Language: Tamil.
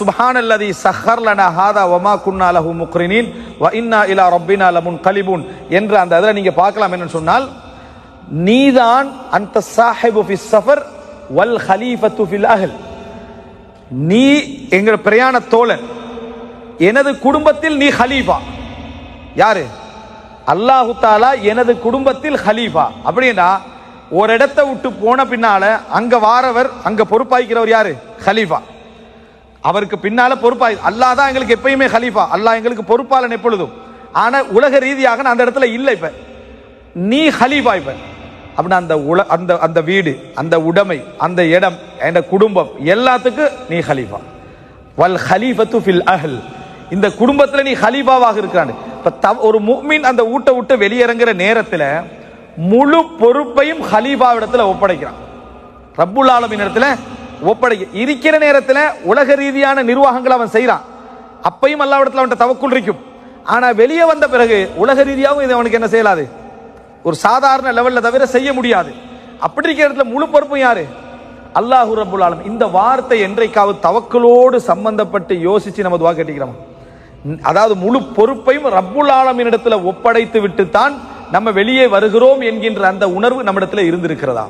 சுப்ஹானல்லதி சஹர் லனா ஹாதா வமா குன்னா லஹு முக்ரினீன் வ இன்னா இலா ரப்பினா லமுன்கலிபூன் என்ற அந்த அதில் நீங்க பார்க்கலாம். என்னன்னு சொன்னால், நீதான் அந்த சாஹிபு ஃபிஸ் ஸஃபர் வல் ஹலீஃபத்து ஃபில் அஹ்ல், நீ எங்கள் பிரயாண தோழன், எனது குடும்பத்தில் நீ ஹலீஃபா. யாரு? அல்லாஹு தாலா எனது குடும்பத்தில் ஹலீஃபா. அப்படின்னா ஒரு இடத்தை விட்டு போன பின்னால அங்க வாரவர், அங்க பொறுப்பாய்க்கிறவர் யாரு? ஹலீஃபா. அவருக்கு பின்னால பொறுப்பாய், அல்லாஹ் தான் எங்களுக்கு எப்பயுமே ஹலீஃபா, அல்லாஹ் எங்களுக்கு பொறுப்பாளன் எப்பொழுதும். ஆனா உலக ரீதியாக நான் அந்த இடத்துல இல்லை. இப்ப நீ ஹலீஃபா. இப்ப அப்படின்னா அந்த அந்த வீடு, அந்த உடைமை, அந்த இடம், அந்த குடும்பம் எல்லாத்துக்கும் நீ ஹலீஃபா. வல் ஹலீஃபத்து ஃபில் அஹ்ல், இந்த குடும்பத்துல நீ ஹலீஃபாவாக இருக்கிறான். இப்ப ஒரு முஃமின் அந்த ஊட்ட விட்டு வெளியிறங்குற நேரத்துல முழு பொறுப்பையும் ஹலீஃபாவிடத்துல ஒப்படைக்கிறான். ரப்புல் ஆலமீன் இடத்துல ஒப்படைக்க இருக்கிற நேரத்துல உலக ரீதியான நிர்வாகங்கள் அவன் செய்யறான். அப்பையும் அல்லாஹ்விடத்துல அவன் தவக்குல் இருக்கும். ஆனா வெளியே வந்த பிறகு உலக ரீதியாகவும் இது அவனுக்கு என்ன செய்யலாது, ஒரு சாதாரண லெவல்ல தவிர செய்ய முடியாது. அப்படி இருக்கிற இடத்துல முழு பொறுப்பும் யாரு? அல்லாஹு ரப்புல் ஆலமீன். இந்த வார்த்தை என்றைக்காவது தவக்குலோடு சம்பந்தப்பட்டு யோசிச்சு நம்ம துஆ கேட்டிக்கிறோம். அதாவது முழு பொறுப்பையும் ரப்புல் ஆலமீன் இடத்துல ஒப்படைத்து விட்டு தான் நம்ம வெளியே வருகிறோம் என்கின்ற அந்த உணர்வு நம்மிடத்துல இருந்திருக்கிறதா?